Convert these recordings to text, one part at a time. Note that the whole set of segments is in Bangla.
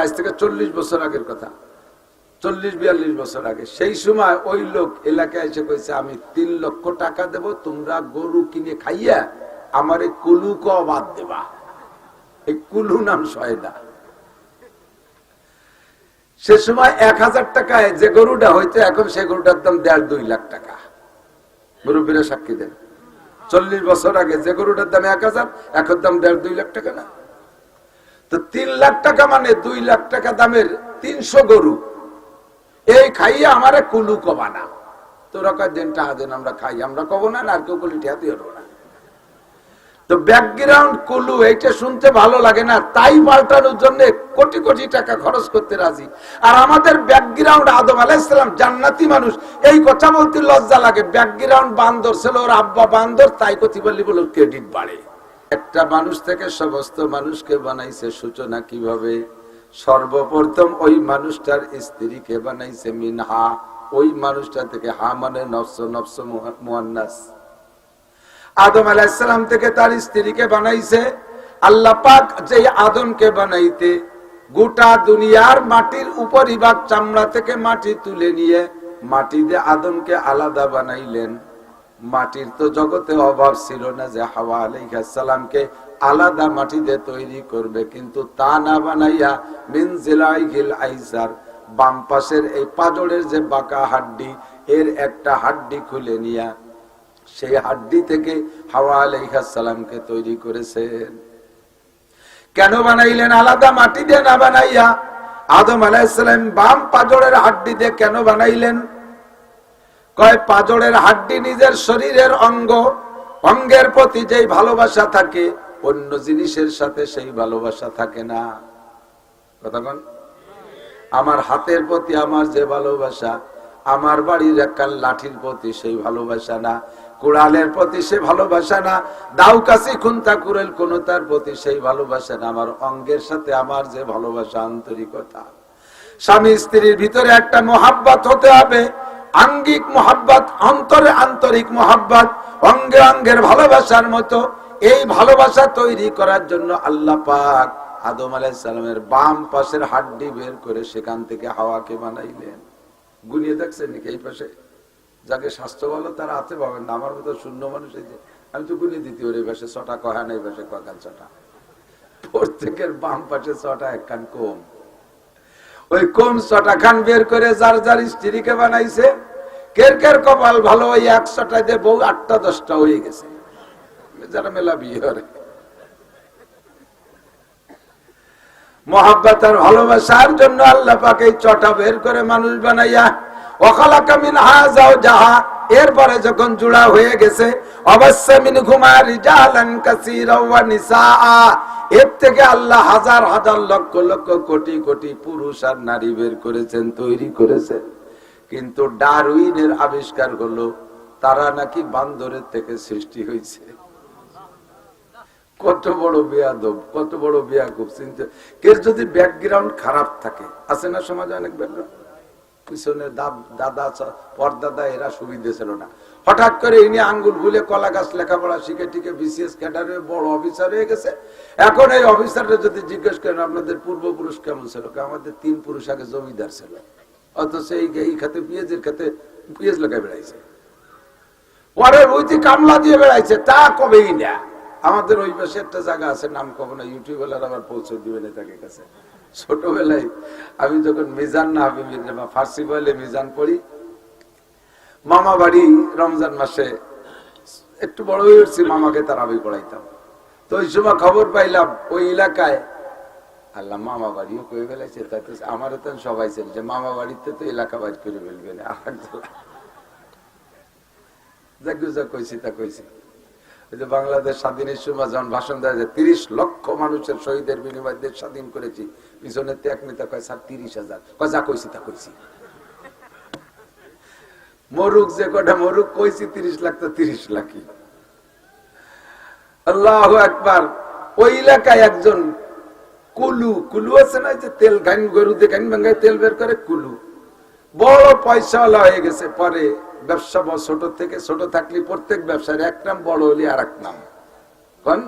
আজ থেকে 40 বছর আগের কথা, 40-42 বছর আগে। সেই সময় ওই লোক এলাকায় এসে কইছে আমি 3 লক্ষ টাকা দেব, তোমরা গরু কিনে খাইয়া আমার এই কুলু ক বাদ দেবা। এই কুলু নাম শয়দা। সে সময় 1000 টাকায় যে গরুটা হইতো, এখন সে গরুটার দাম 1.5-2 লাখ টাকা। মুরব্বীরা সাক্ষী দেন। 40 বছর আগে যে গরুটার দাম 1000, এখন দাম 1.5-2 লাখ টাকা না? তো 3 লাখ টাকা মানে 2 লাখ টাকা দামের 300 গরু। এই খাইয়া আমারে কুলু কবা না। তোরা কয় দেন টাকা দেন, আমরা খাই, আমরা কব না, আর কেউ কলি ঠেয়াতে হলো না। তো ব্যাকগ্রাউন্ড কুলু এইটা শুনতে ভালো লাগে না, তাই পাল্টানোর জন্য কোটি কোটি টাকা খরচ করতে রাজি। আর আমাদের ব্যাকগ্রাউন্ড আদম আলাইহিস সালাম জান্নাতি মানুষ, এই কথা বলতে লজ্জা লাগে। ব্যাকগ্রাউন্ড বান্দর ছিল, ওর আব্বা বান্দর, তাই কথা বললি বলে ক্রেডিট বাড়ে। একটা মানুষ থেকে সমস্ত মানুষকে বানাইছে সূচনা কিভাবে? সর্বপ্রথম ওই মানুষটার স্ত্রীকে বানাইছে মিনহা, ওই মানুষটা থেকে, হা মানে নফস, নফস মুয়ান্নাস। আদম আলাইহিস সালাম থেকে তার স্ত্রীকে বানাইছে। আল্লাহ পাক যে আদমকে বানাইতে গোটা দুনিয়ার মাটির উপরিভাগ চামড়া থেকে মাটি তুলে নিয়ে মাটি দিয়ে আদমকে আলাদা বানাইলেন। মাটির তো জগতে অভাব ছিল না যে হাওয়া আলাইহিস সালামকে আলাদা মাটি দিয়ে তৈরি করবে, কিন্তু তা না বানাইয়া মিন জিলাইহিল আইসার, বাম পাশের এই পাজরের যে বাঁকা হাড্ডি, এর একটা হাড্ডি খুলে নিয়া সেই হাড্ডি থেকে হাওয়া আলাইহিস সালামকে তৈরি করেছেন। কেন বানাইলেন আলাদা মাটি দিয়ে না বানাইয়া? আদম আলাইহিস সালাম বাম পাজরের হাড্ডি দিয়ে কেন বানাইলেন? কয় পাজরের হাড্ডি নিজের শরীরের অঙ্গ, অঙ্গের প্রতি যেই ভালোবাসা থাকে অন্য জিনিসের সাথে সেই ভালোবাসা থাকে না। কথা কোন? আমার হাতের প্রতি আমার যে ভালোবাসা, আমার বাড়ির একটা লাঠির প্রতি সেই ভালোবাসা না, কুড়ালের প্রতি সে ভালোবাসা না, দাউ কাছি খুন্তা কুড়েল কোন তার প্রতি সেই ভালোবাসা না। আমার অঙ্গের সাথে আমার যে ভালোবাসা, আন্তরিকতা। স্বামী স্ত্রীর ভিতরে একটা মোহাব্বত হতে হবে, আঙ্গিক মোহাব্বত, অন্তরে আন্তরিক মোহাব্বত, অঙ্গে অঙ্গের ভালোবাসার মতো। এই ভালোবাসা তৈরি করার জন্য আল্লাহ পাক আদম আলাইহিস সালামের বাম পাশের হাড্ডি বের করে সেখান থেকে হাওয়াকে বানাইলেন। গুনিয়ে দেখছেন নাকি? এই পাশে যাকে স্বাস্থ্য ভালো তারা হাতে পাবেন না, আমার মতো শূন্য মানুষ। এই যে আমি তো গুনিয়ে দিতে ওর এই পাশে 6টা কহা না, এই পাশে কখান 6টা, প্রত্যেকের বাম পাশে 6টা, একখান কম। ওই কম 6টা খান বের করে যার যার স্ত্রীকে বানাইছে। কের কের কপাল ভালো, ওই 100টা দিয়ে বউ 8টা 10টা হয়ে গেছে, যারা মেলা বিয়ে করে। মোহাব্বত আর ভালোবাসার জন্য আল্লাহ পাক এই 6টা বের করে মানুষ বানাইয়া ওয়াখালাকা মিনহা যাওজাহা, এরপরে যখন জোড়া হয়ে গেছে, অবশ্যই মিনহুমা রিজালান কাসীরা ওয়া নিসাআ, এর থেকে আল্লাহ হাজার হাজার লক্ষ লক্ষ কোটি কোটি পুরুষ আর নারী বের করেছেন, তৈরি করেছেন। কিন্তু ডারউইনের আবিষ্কার হলো তারা নাকি বান্দরের থেকে সৃষ্টি হয়েছে। কত বড় বেয়াদব, কত বড় বেয়াকুব। চিন্তা, কের যদি ব্যাকগ্রাউন্ড খারাপ থাকে, আছে না সমাজে অনেক ব্যাকগ্রাউন্ড, পিছনে দাদা পরদাদা এরা সুবিধা ছিল না, হঠাৎ করে ইনি আঙ্গুল ভুলে কলা গাছ লেখাপড়া শিখে টিকে বিসিএস ক্যাডারে বড় অফিসার হয়ে গেছে। এখন এই অফিসাররা যদি জিজ্ঞেস করেন আপনাদের পূর্বপুরুষ কেমন ছিল, আমাদের 3 পুরুষ আগে জমিদার ছিল, অথচ এই খাতে পেঁয়াজের খাতে পেঁয়াজ লাগাই বেড়াইছে, পরে ওইটি কামলা দিয়ে বেড়াইছে, তা কবেই না। আমাদের ওই পাশে একটা জায়গা আছে, নাম কব না, ইউটিউবের আবার পৌঁছে দিবেন তাকে কাছে। ছোটবেলায় আমি যখন মিজান না হবে ফার্সি বলে মিজান পড়ি, মামা বাড়ি রমজান মাসে একটু বড় হয়ে উঠছি, মামাকে তারাবি পড়াইতাম। তো ওই সময় খবর পাইলাম ওই এলাকায় আল্লাহ মামা বাড়িও কয়ে ফেলাইছে। তাই আমারও তো সবাই ছিল যে মামা বাড়িতে তো এলাকা বাড়ি করে ফেলবে না। যা কইছি তা কইছি। বাংলাদেশ স্বাধীনের সময় যখন ভাষণ দেওয়া যায় 30 লক্ষ মানুষের শহীদের বিনিময়ে দেশ স্বাধীন করেছি, পিছনে এক নেতা কয় স্যার 30,000, কয় যা কইছি তা কইছি। মরুক যে কটা মরুক, কইছি 30 লাখ তো 30 লাখই। আল্লাহু আকবার। ওই এলাকায় একজন কুলু আছে না, যে তেল ঘাইন গরুতে ঘাইন ভাঙ্গায় তেল বের করে, কুলু বড় পয়সাওয়ালা হয়ে গেছে। পরে ব্যবসা ছোট থেকে, ছোট থাকলে প্রত্যেক ব্যবসার এক নাম, বড় হলে আর এক নাম। কোন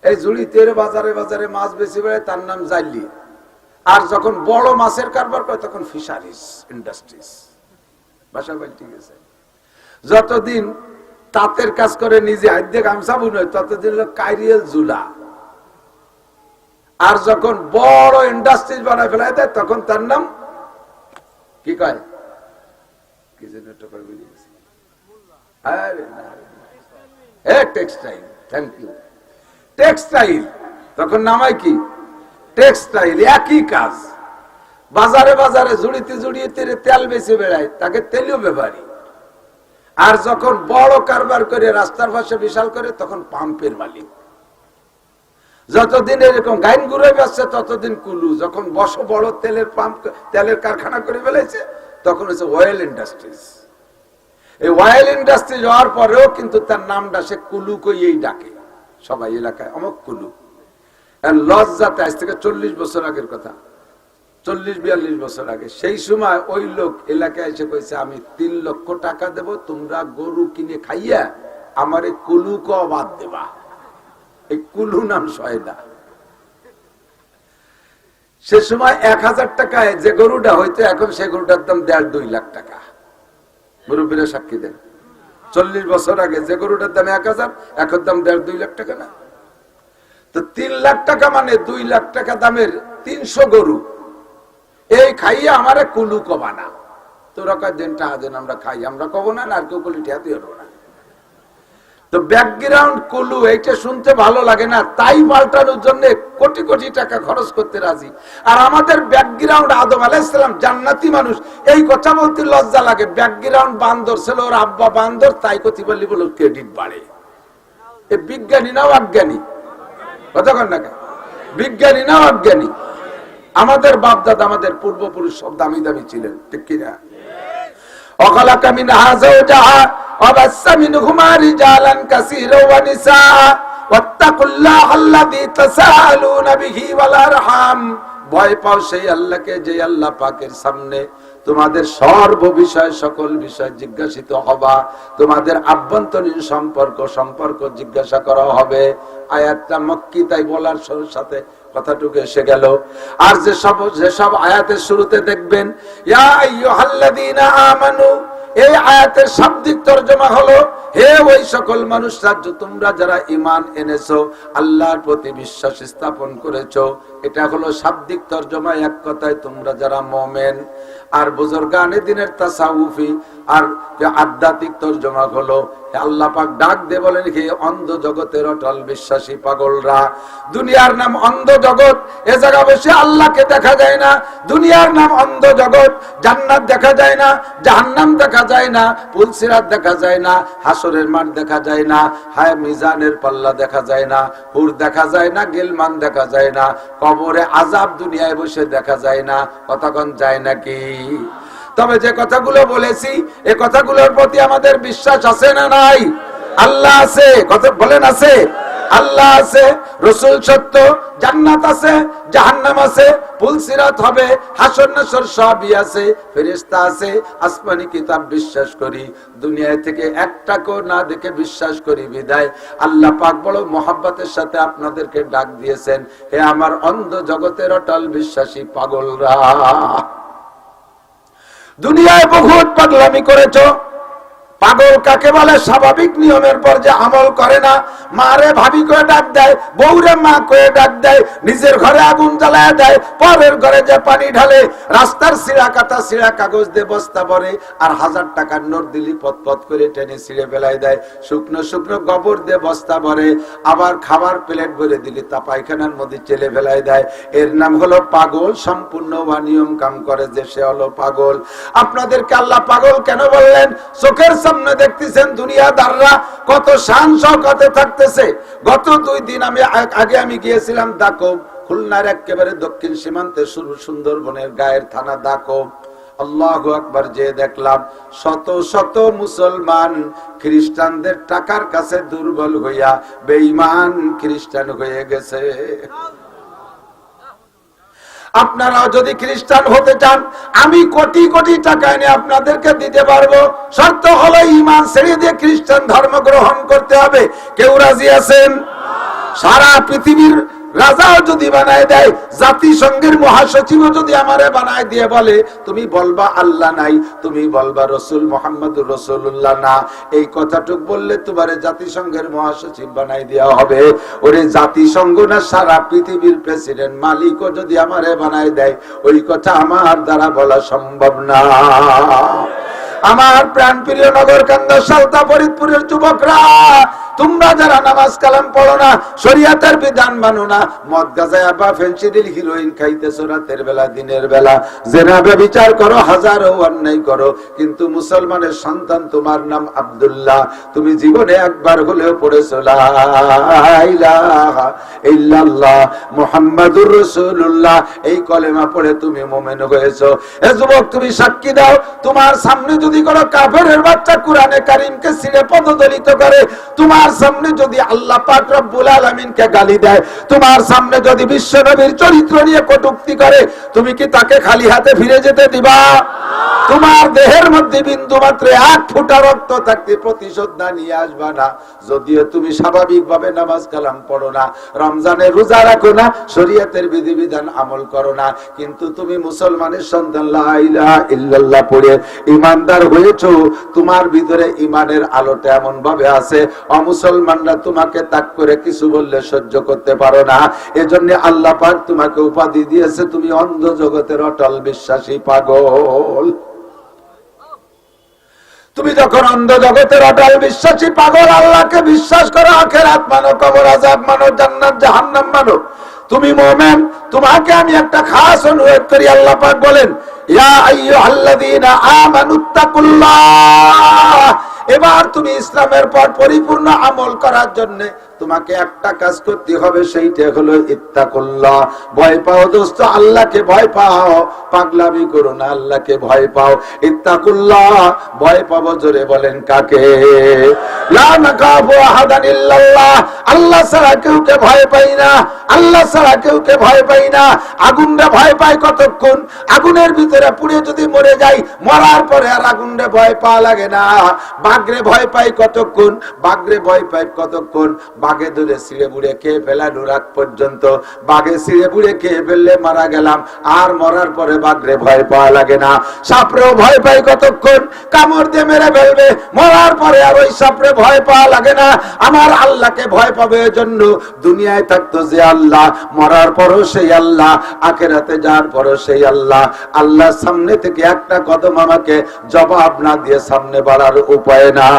এই জুড়ি তের বাজারে বাজারে মাছ বেশি বেড়ে, তার নাম জাইলি। আর যখন বড় মাছের কারবার করে তখন ফিশারিজ ইন্ডাস্ট্রিজ ভাষা পাল্টে গেছে। যতদিন তাঁতের কাজ করে নিজে হাত দিয়ে গামছা বুনে ততদিন হলো কাইরিয়াল জুলা। আর যখন বড় ইন্ডাস্ট্রিজ বানায় ফেলায় দেয় তখন তার নাম কি কয়, কি যেন একটা কয় বুঝে গেছি, টেক্সটাইল। Thank you. টেক্সটাইল তখন নামায় কি টেক্সটাইল। একই কাজ। বাজারে বাজারে জুড়িতে জুড়িতে তেল বেশি বেড়ায় তাকে তেলীয় ব্যাপারী। আর যখন বড় কারবার করে রাস্তার পাশে বিশাল করে তখন পাম্পের মালিক। যতদিন এরকম গাইন ঘুরে যাচ্ছে ততদিন কুলু। যখন বড় তেলের পাম্প তেলের কারখানা করে ফেলেছে তখন হচ্ছে অয়েল ইন্ডাস্ট্রিজ। এই অয়েল ইন্ডাস্ট্রিজ হওয়ার পরেও কিন্তু তার নামটা সে কুলু কইয়েই ডাকে সবাই এলাকায়, অমক কুলু। লজ্জাতে আজ থেকে 40 বছর আগের কথা, 40-42 বছর আগে, সেই সময় ওই লোক এলাকায় এসে কইছে আমি 3 লক্ষ টাকা দেব, তোমরা গরু কিনে খাইয়া আমার এই কুলু ক বাদ দেবা। এই কুলু নাম শয়দা। সে সময় 1000 টাকায় যে গরুটা হইতো এখন সে গরুটার দাম 1.5-2 লাখ টাকা। মুরব্বীরা সাক্ষী দেন। 40 বছর আগে যে গরুটার দাম 1000 এখন দাম 1.5-2 লাখ টাকা না? তো 3 লাখ টাকা মানে 2 লাখ টাকা দামের 300 গরু। এই খাইয়া আমারে কুলু কবা না। তোরা কয় দিন টাকা দেন আমরা খাই, আমরা কব না, আর কেউ কলি ঠেয়াতে হলো না। তো ব্যাকগ্রাউন্ড কুলু এইটা শুনতে ভালো লাগে না, তাই পাল্টানোর জন্য কোটি কোটি টাকা খরচ করতে রাজি। আর আমাদের ব্যাকগ্রাউন্ড আদম আলাইহিস সালাম জান্নাতি মানুষ, এই কথা বলতে লজ্জা লাগে। ব্যাকগ্রাউন্ড বান্দর ছিল, ওর আব্বা বান্দর, তাই কথা বললি বলো ক্রেডিট বাড়ে। এ বিজ্ঞানী নাও অজ্ঞানী? কতক্ষণ না বিজ্ঞানী নাও অজ্ঞানী? আমাদের বাপ দাদা আমাদের পূর্বপুরুষ সব দামি দামি ছিলেন, ঠিক কিনা? وخلق منها زوجها وبث منهما رجالا كثيرا ونساء واتقوا الله الذي تساءلون به والارحام। ভয় পাও সেই আল্লাহকে যে আল্লাহ পাকের সামনে তোমাদের সর্ব বিষয় সকল বিষয় জিজ্ঞাসিত হবা। তোমাদের আভ্যন্তরীণ সম্পর্ক জিজ্ঞাসা করা হবে। আয়াতটা মক্কি, তাই বলার সাথে কথাটুকু এসে গেল। আর যেসব আয়াতের শুরুতে দেখবেন ইয়া আইয়ুহাল্লাযীনা আমানু, এই আয়াতের শাব্দিক তরজমা হলো হে ওই সকল মানুষরা তোমরা যারা ঈমান এনেছো, আল্লাহর প্রতি বিশ্বাস স্থাপন করেছো। এটা হলো শাব্দিক তরজমা, এক কথায় তোমরা যারা মুমিন। আর বুজুর্গানে দিনের তাসাউফি আর আধ্যাত্মিক তরজমা হলো আল্লাহ পাক ডাক দিয়ে বলেন হে অন্ধ জগতের অটল বিশ্বাসী পাগলরা। দুনিয়ার নাম অন্ধ জগৎ, এ জায়গা বসে আল্লাহকে দেখা যায় না। দুনিয়ার নাম অন্ধ জগৎ, জান্নাত দেখা যায় না, জাহান্নাম দেখা যায় না, পুলসিরাত দেখা যায় না, হাসরের মাঠ দেখা যায় না, হায় মিজানের পাল্লা দেখা যায় না, হুর দেখা যায় না, গিলমান দেখা যায় না, কবরে আযাব দুনিয়ায় বসে দেখা যায় না। কতক্ষণ যায় নাকি? তবে যে কথাগুলো বলেছি এই কথাগুলোর প্রতি আমাদের বিশ্বাস আছে না নাই? আল্লাহ আছে, কথা বলেন আছে? আল্লাহ আছে, রাসূল সত্য, জান্নাত আছে, জাহান্নাম আছে, পুলসিরাত হবে, হাসর নাসর সবই আছে, ফেরেশতা আছে, আসমানি কিতাব বিশ্বাস করি। দুনিয়া থেকে একটাকেও না দেখে বিশ্বাস করি বিদায় আল্লাহ পাক বড় মহব্বতের সাথে আপনাদেরকে ডাক দিয়েছেন হে আমার অন্ধ জগতের অটল বিশ্বাসী পাগলরা। দুনিয়ায় বহুত পাগলামি করেছো। পাগল কাকে বলে? স্বাভাবিক নিয়মের পর যে আমল করে না, মারে ভাবি করে ডাক দেয়, বউরে মা করে ডাক দেয়, নিজের ঘরে আগুন জ্বালায় দেয়, পরের ঘরে যে পানি ঢালে, রাস্তার ছিঁড়া কাটা ছিঁড়া কাগজ দিয়ে বস্তা ভরে, আর 1000 টাকার নোট দিলি পথ করে টেনে ছিঁড়ে ফেলাই দেয়, শুকনো শুকনো গোবর দিয়ে বস্তা ভরে, আবার খাবার প্লেট ভরে দিলি তা পায়খানার মধ্যে চেলে ফেলাই দেয়। এর নাম হলো পাগল। সম্পূর্ণ অনিয়ম কাম করে যে সে হলো পাগল। আপনাদেরকে আল্লাহ পাগল কেন বললেন? চোখের সামনে দেখতেছেন দুনিয়াদাররা কত শান শওকতে থাকতেছে। গত 2 দিন আগে আমি গিয়েছিলাম দাকব, খুলনার একেবারে দক্ষিণ সীমান্তে সুন্দরবনের গায়ের থানা দাকব। আল্লাহু আকবার, যে দেখলাম শত শত মুসলমান খ্রিস্টানদের টাকার কাছে দুর্বল হইয়া বেঈমান খ্রিস্টান হয়ে গেছে। আপনারাও যদি খ্রিস্টান হতে চান, আমি কোটি কোটি টাকা এনে আপনাদেরকে দিতে পারবো। শর্ত হলো ঈমান ছেড়ে দিয়ে খ্রিস্টান ধর্ম গ্রহণ করতে হবে। কেউ রাজি আছেন? সারা পৃথিবীর রাজাও যদি বানায় দেয়, জাতিসংঘের মহাসচিবও যদি আমারে বানায় দিয়ে বলে তুমি বলবা আল্লাহ নাই, তুমি বলবা রসুল মুহাম্মদুর রাসূলুল্লাহ না, এই কথাটুক বললে তোমারে জাতিসংঘের মহাসচিব বানাই দেওয়া হবে। ওরে জাতিসংঘ না, সারা পৃথিবীর প্রেসিডেন্ট মালিকও যদি আমারে বানায় দেয়, ওই কথা আমার দ্বারা বলা সম্ভব না। আমার প্রাণ প্রিয় নগরকান্দা সালতা ফরিদপুরের যুবকরা, তোমরা যারা নামাজ কালাম পড়ো না, শরীয়তের বিধান মানো না, মদ গাঁজা বা ফেন্সিডিল হিরোইন খাইতেছো রাতের বেলা, দিনের বেলা জেনা ব্যভিচার করো, হাজারো অন্যায় করো, কিন্তু মুসলমানের সন্তান, তোমার নাম আব্দুল্লাহ, তুমি জীবনে একবার হলেও পড়েছো লা ইলাহা ইল্লাল্লাহ মুহাম্মাদুর রাসূলুল্লাহ, এই কলেমা পড়ে তুমি মুমিন হয়েছো। এ যুবক, তুমি সাক্ষী দাও, তোমার সামনে যদি কোনো কাফেরের বাচ্চা কোরআনে কারীমকে ছিঁড়ে পদদলিত করে, তোমার সামনে যদি আল্লাহ পাক রব্বুল আলামিনকে গালি দেয়, তোমার সামনে যদি বিশ্ব নবীর চরিত্র নিয়ে কটূক্তি করে, তুমি কি তাকে খালি হাতে ফিরে যেতে দিবা? তোমার দেহের মধ্যে বিন্দু মাত্র এক ফোঁটা রক্ত থাকতে প্রতিশোধ না নিয়ে আসবা না। যদিও তুমি স্বাভাবিকভাবে নামাজ কালাম পড়ো না, রমজানে রোজা রাখো না, শরীয়তের বিধিবিধান আমল করো না, কিন্তু তুমি মুসলমানের সন্তান, লা ইলাহা ইল্লাল্লাহ পড়ে ঈমানদার হয়েছো। তোমার ভিতরে ঈমানের আলোটা এমন ভাবে আছে, অমুসলমানরা তোমাকে তাক করে কিছু বললে সহ্য করতে পারো না। এজন্য আল্লাহ পাক তোমাকে উপাধি দিয়েছে, তুমি অন্ধ জগতের অটল বিশ্বাসী পাগল। তুমি যখন অন্ধ জগতের অটল বিশ্বাসী পাগল, আল্লাহকে বিশ্বাস করো, আখিরাত মানো, কবর আযাব মানো, জান্নাত জাহান্নাম মানো, তুমি মুমিন। তোমাকে আমি একটা খাস অনুরোধ করি, আল্লাহ পাক বলেন ইয়া আইয়ুহাল্লাযীনা আমানুত্তাকুল্লাহ। এবার তুমি ইসলামের পর পরিপূর্ণ আমল করার জন্য তোমাকে একটা কাজ করতে হবে, সেইটা হলো ইত্তাকুল্লাহ, ভয় পাও দোস্ত, আল্লাহকে ভয় পাও, পাগলামি করো না, আল্লাহকে ভয় পাও। ইত্তাকুল্লাহ, ভয় পাবো, জোরে বলেন কাকে? লা নাখাফু আহাদান ইল্লাল্লাহ, আল্লাহ ছাড়া কেউকে ভয় পাই না, আল্লাহ ছাড়া কেউকে ভয় পাই না। আগুনরে ভয় পাই কতক্ষণ? আগুনের ভিতরে পুড়ে যদি মরে যাই, মরার পরে আর আগুনরে ভয় পাওয়া লাগে না। বাঘরে ভয় পাই কতক্ষণ? বাঘরে ভয় পাই কতক্ষণ? বাঘে ধরে ছিঁড়ে বুড়ে খেয়ে ফেলানোর আগ পর্যন্ত। বাঘে ছিঁড়ে বুড়ে খেয়ে ফেললে মারা গেলাম, আর মরার পরে বাঘরে ভয় পাওয়া লাগে না। সাপরেও ভয় পাই কতক্ষণ? কামড় দিয়ে মেরে ফেলবে, মরার পরে আর ওই সাপরে ভয় পাওয়া লাগে না। আমার আল্লাহকে ভয় পাবে, এজন্য দুনিয়ায় থাকতো যে আল্লাহ, মরার পরও সেই আল্লাহ, আখিরাতে যাওয়ার পরও সেই আল্লাহ। আল্লাহর সামনে থেকে একটা কদম আমাকে জবাব না দিয়ে সামনে বাড়ার উপায় না।